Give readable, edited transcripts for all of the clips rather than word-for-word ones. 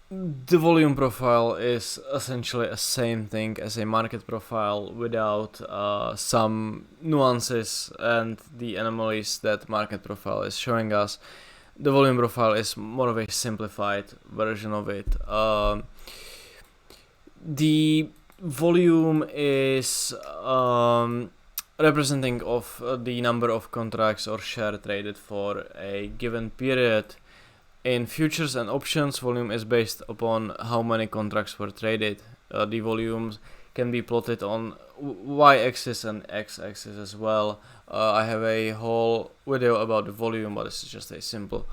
The volume profile is essentially the same thing as a market profile without some nuances and the anomalies that market profile is showing us. The volume profile is more of a simplified version of it. The volume is representing of the number of contracts or share traded for a given period. In futures and options, volume is based upon how many contracts were traded. The volumes can be plotted on y-axis and x-axis as well. I have a whole video about the volume, but this is just a simple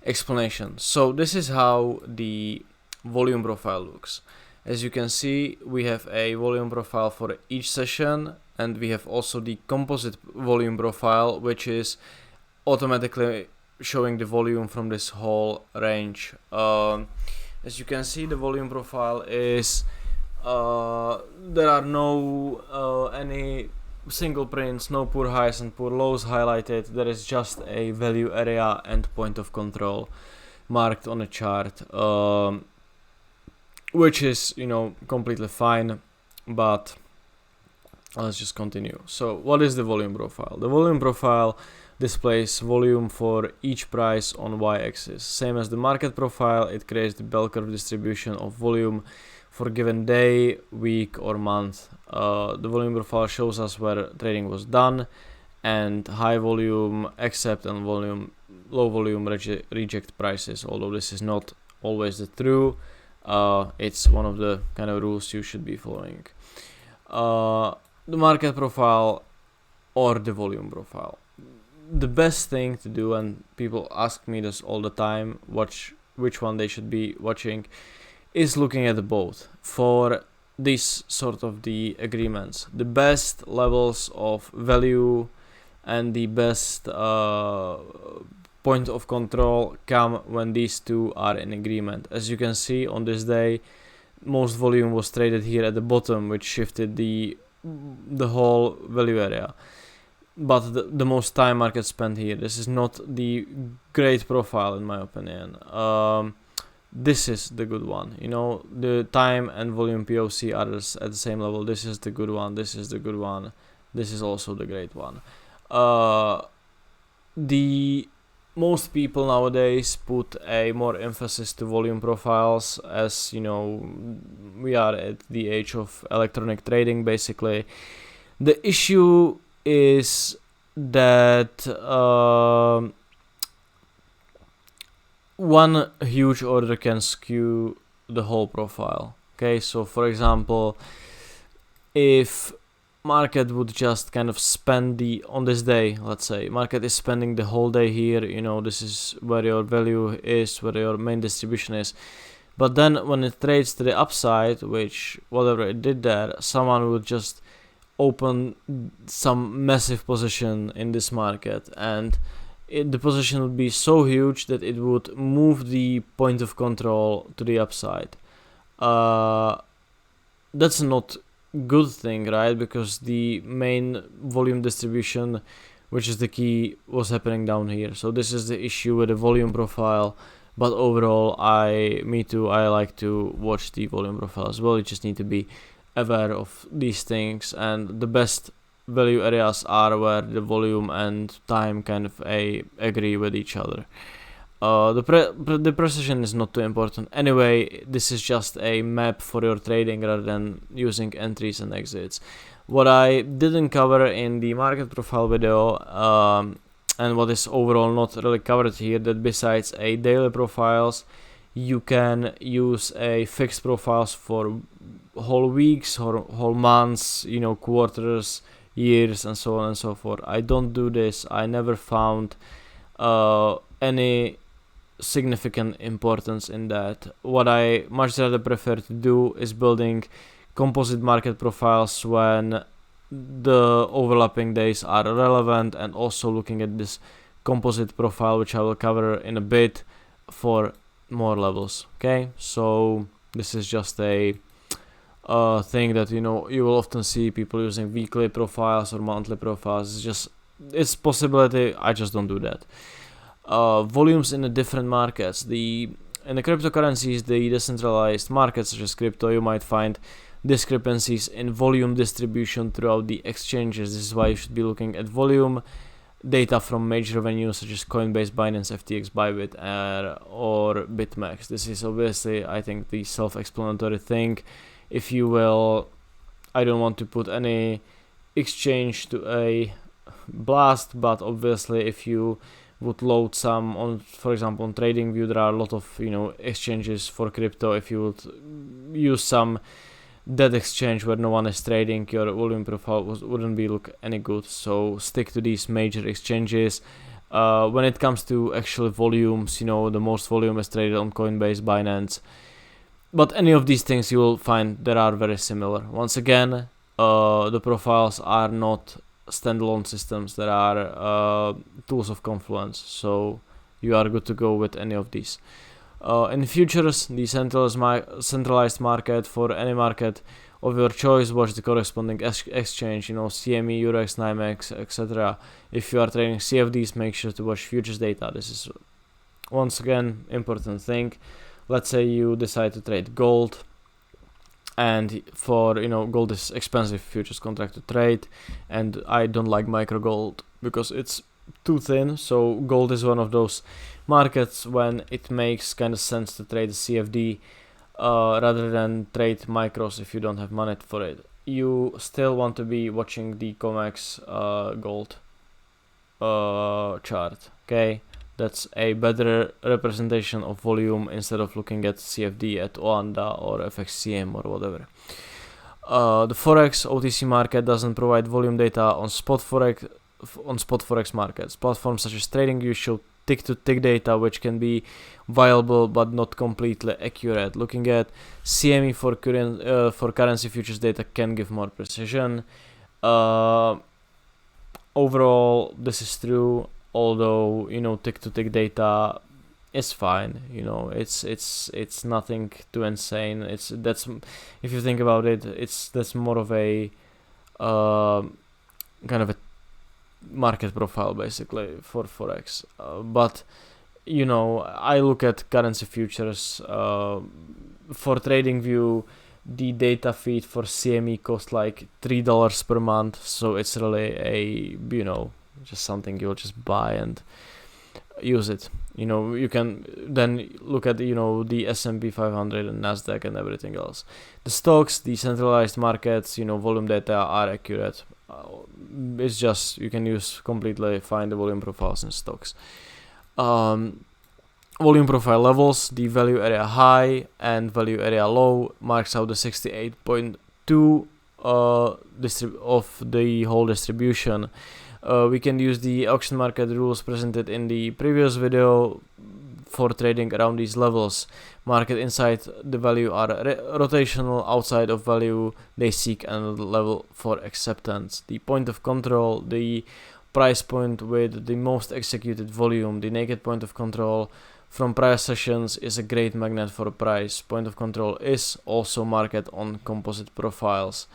explanation. So this is how the volume profile looks. As you can see, we have a volume profile for each session, and we have also the composite volume profile, which is automatically showing the volume from this whole range. As you can see, the volume profile is there are no any single prints, no poor highs and poor lows highlighted. There is just a value area and point of control marked on a chart, which is, completely fine, but let's just continue. So what is the volume profile? The volume profile displays volume for each price on y-axis. Same as the market profile, it creates the bell curve distribution of volume for a given day, week or month. The volume profile shows us where trading was done, and high volume accept and low volume reject prices, although this is not always the true. It's one of the kind of rules you should be following. The market profile or the volume profile. The best thing to do, and people ask me this all the time, which one they should be watching, is looking at the both for this sort of the agreements. The best levels of value and the best point of control come when these two are in agreement. As you can see on this day, most volume was traded here at the bottom, which shifted the whole value area. But the most time market spent here. This is not the great profile in my opinion. This is the good one. The time and volume POC are at the same level. This is the good one. This is the good one. This is also the great one. The most people nowadays put a more emphasis to volume profiles, as we are at the age of electronic trading basically. The issue is that one huge order can skew the whole profile. Okay, so for example, if market would just kind of spend on this day, let's say market is spending the whole day here, this is where your value is, where your main distribution is, but then when it trades to the upside, which whatever it did there, someone would just open some massive position in this market, and the position would be so huge that it would move the point of control to the upside. That's not good thing, right? Because the main volume distribution, which is the key, was happening down here. So this is the issue with the volume profile. But overall, I like to watch the volume profile as well. You just need to be aware of these things, and the best value areas are where the volume and time kind of agree with each other. The precision is not too important. Anyway, this is just a map for your trading rather than using entries and exits. What I didn't cover in the market profile video, and what is overall not really covered here, that besides a daily profiles, you can use a fixed profiles for whole weeks or whole months, quarters, years, and so on and so forth. I don't do this. I never found any significant importance in that. What I much rather prefer to do is building composite market profiles when the overlapping days are relevant, and also looking at this composite profile, which I will cover in a bit, for more levels. Okay, so this is just a thing that you will often see people using weekly profiles or monthly profiles. It's possibility. I just don't do that. Volumes in the different markets. The In the cryptocurrencies, the decentralized markets such as crypto, you might find discrepancies in volume distribution throughout the exchanges. This is why you should be looking at volume data from major venues such as Coinbase, Binance, FTX, Bybit, or BitMEX. This is obviously, I think, the self-explanatory thing. If you will, I don't want to put any exchange to a blast, but obviously if you would load some on, for example, on TradingView, there are a lot of exchanges for crypto. If you would use some dead exchange where no one is trading, your volume profile wouldn't be look any good. So stick to these major exchanges. When it comes to actual volumes, the most volume is traded on Coinbase, Binance, but any of these things you will find that are very similar. Once again, the profiles are not standalone systems, that are tools of Confluence, so you are good to go with any of these. In futures, the centralized market, for any market of your choice, watch the corresponding exchange, CME, Eurex, NYMEX, etc. If you are trading CFDs, make sure to watch futures data. This is once again important thing. Let's say you decide to trade gold, and for gold is expensive futures contract to trade, and I don't like micro gold because it's too thin. So gold is one of those markets when it makes kind of sense to trade CFD rather than trade micros if you don't have money for it. You still want to be watching the COMEX gold chart, okay? That's a better representation of volume instead of looking at CFD at Oanda or FXCM or whatever. The Forex OTC market doesn't provide volume data on spot Forex markets. Platforms such as TradingView show tick-to-tick data, which can be viable but not completely accurate. Looking at CME for currency futures data can give more precision. Overall, this is true. Although tick-to-tick data is fine, it's nothing too insane. That's if you think about it, that's more of a kind of a market profile basically for Forex. But I look at currency futures. For TradingView, the data feed for CME costs like $3 per month, so it's really a just something you'll just buy and use it. You can then look at the S&P 500 and Nasdaq and everything else. The stocks, the centralized markets, volume data are accurate. It's just you can use completely find the volume profiles in stocks. Volume profile levels, the value area high and value area low marks out the 68.2 of the whole distribution. We can use the auction market rules presented in the previous video for trading around these levels. Market inside the value are rotational, outside of value they seek another level for acceptance. The point of control, the price point with the most executed volume, the naked point of control from prior sessions is a great magnet for price. Point of control is also marked on composite profiles,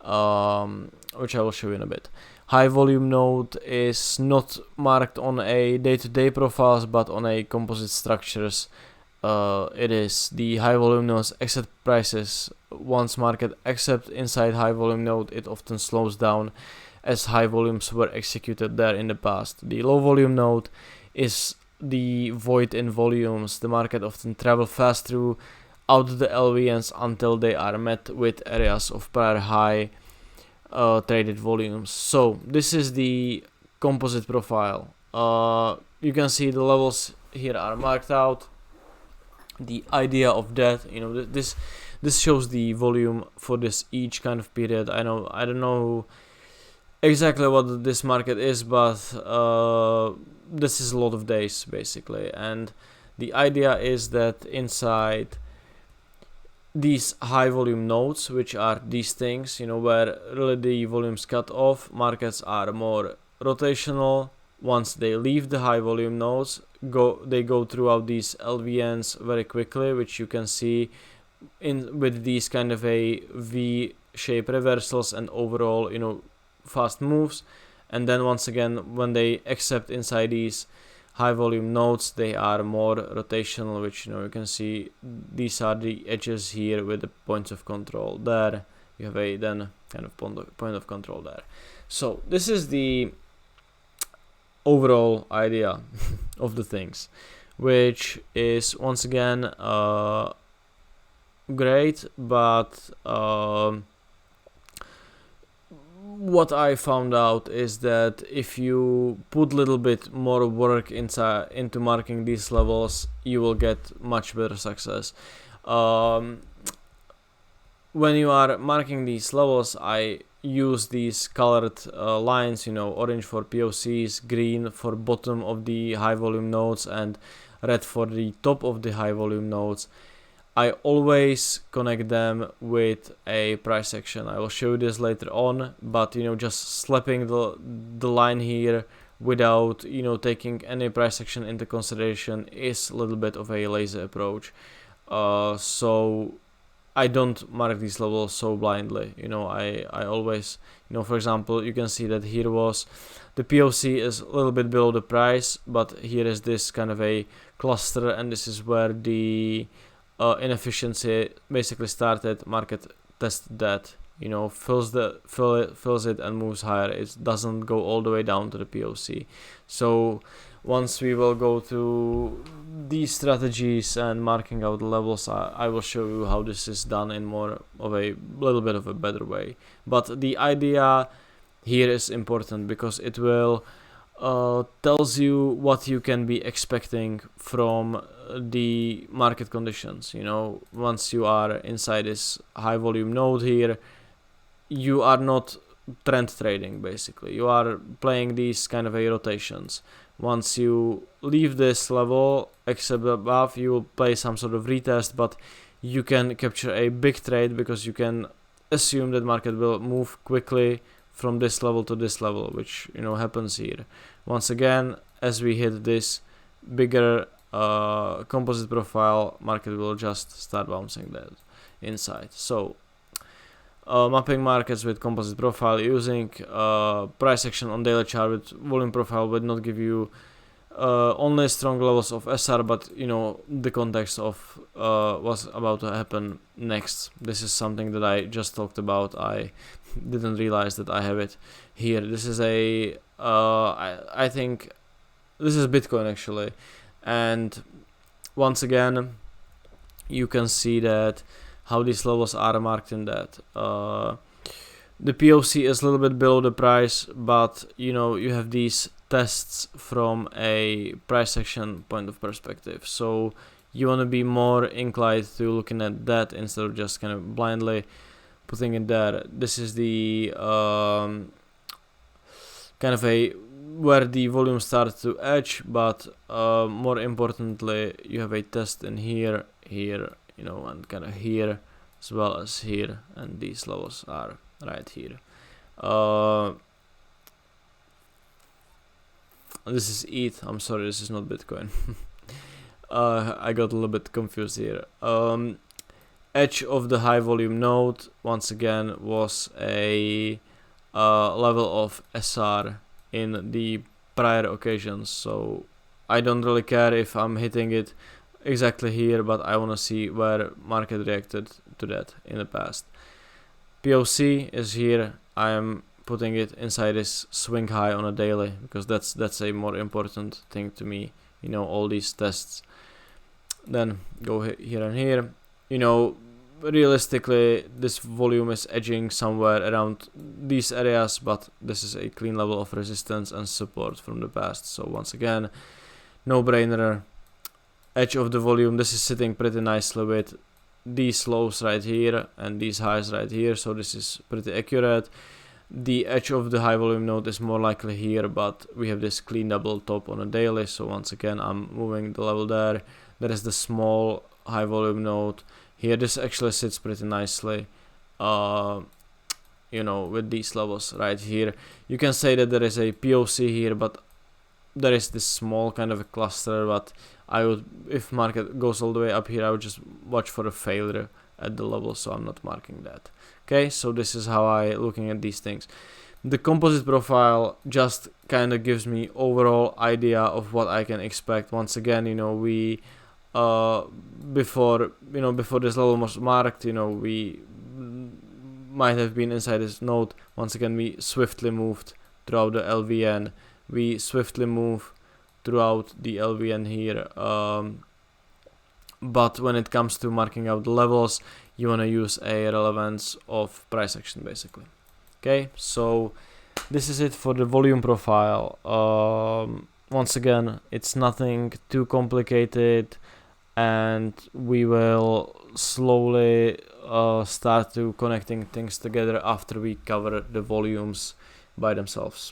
which I will show you in a bit. High volume node is not marked on a day-to-day profiles but on a composite structures. It is the high volume nodes accept prices once market accept inside high volume node, it often slows down as high volumes were executed there in the past. The low volume node is the void in volumes. The market often travel fast through out the LVNs until they are met with areas of prior high traded volumes. So this is the composite profile. You can see the levels here are marked out. The idea of that, this shows the volume for this each kind of period. I don't know exactly what this market is, but this is a lot of days basically, and the idea is that inside these high volume nodes, which are these things, where really the volumes cut off, markets are more rotational. Once they leave the high volume nodes, they go throughout these LVNs very quickly, which you can see with these kind of a V-shape reversals and overall fast moves. And then once again, when they accept inside these high volume nodes, they are more rotational, which you can see these are the edges here with the points of control there. You have a then kind of point of control there. So this is the overall idea of the things, which is once again great, but what I found out is that if you put a little bit more work into marking these levels, you will get much better success. When you are marking these levels, I use these colored lines, orange for POCs, green for bottom of the high volume nodes, and red for the top of the high volume nodes. I always connect them with a price action. I will show you this later on, but just slapping the line here without taking any price action into consideration is a little bit of a lazy approach. So I don't mark these levels so blindly. I always, for example, you can see that here was the POC is a little bit below the price, but here is this kind of a cluster, and this is where the inefficiency basically started. Market tested that, fills it and moves higher. It doesn't go all the way down to the POC. So once we will go through these strategies and marking out the levels, I will show you how this is done in more of a little bit of a better way. But the idea here is important because it will tells you what you can be expecting from the market conditions. Once you are inside this high volume node here, you are not trend trading. Basically, you are playing these kind of a rotations. Once you leave this level, except above, you will play some sort of retest, but you can capture a big trade because you can assume that market will move quickly from this level to this level, which happens here. Once again, as we hit this bigger composite profile, market will just start bouncing that inside. So mapping markets with composite profile using price action on daily chart with volume profile would not give you only strong levels of SR, but the context of what's about to happen next. This is something that I just talked about. I didn't realize that I have it here. This is a I think this is Bitcoin actually, and once again you can see that how these levels are marked in that. The POC is a little bit below the price, but you have these tests from a price action point of perspective. So you want to be more inclined to looking at that instead of just kind of blindly putting it there. This is the kind of a where the volume starts to edge, but more importantly, you have a test in here, and kind of here as well as here, and these levels are right here. This is ETH. I'm sorry, this is not Bitcoin. I got a little bit confused here. Edge of the high volume node once again was a level of SR in the prior occasions, so I don't really care if I'm hitting it exactly here, but I want to see where market reacted to that in the past. POC is here. I am putting it inside this swing high on a daily because that's a more important thing to me. All these tests. Then go here and here. Realistically, this volume is edging somewhere around these areas, but this is a clean level of resistance and support from the past. So once again, no brainer. Edge of the volume, this is sitting pretty nicely with these lows right here and these highs right here, so this is pretty accurate. The edge of the high volume node is more likely here, but we have this clean double top on a daily, so once again I'm moving the level there. There is the small high volume node here. This actually sits pretty nicely with these levels right here. You can say that there is a POC here, but there is this small kind of a cluster, but I would, if market goes all the way up here, I would just watch for a failure at the level, so I'm not marking that. Okay, so this is how I looking at these things. The composite profile just kind of gives me overall idea of what I can expect. Once again, we before this level was marked, we might have been inside this node. Once again, we swiftly moved throughout the LVN. We swiftly move throughout the LVN here. But when it comes to marking out the levels, you want to use a relevance of price action basically. Okay, so this is it for the volume profile. Once again, it's nothing too complicated, and we will slowly start to connecting things together after we cover the volumes by themselves.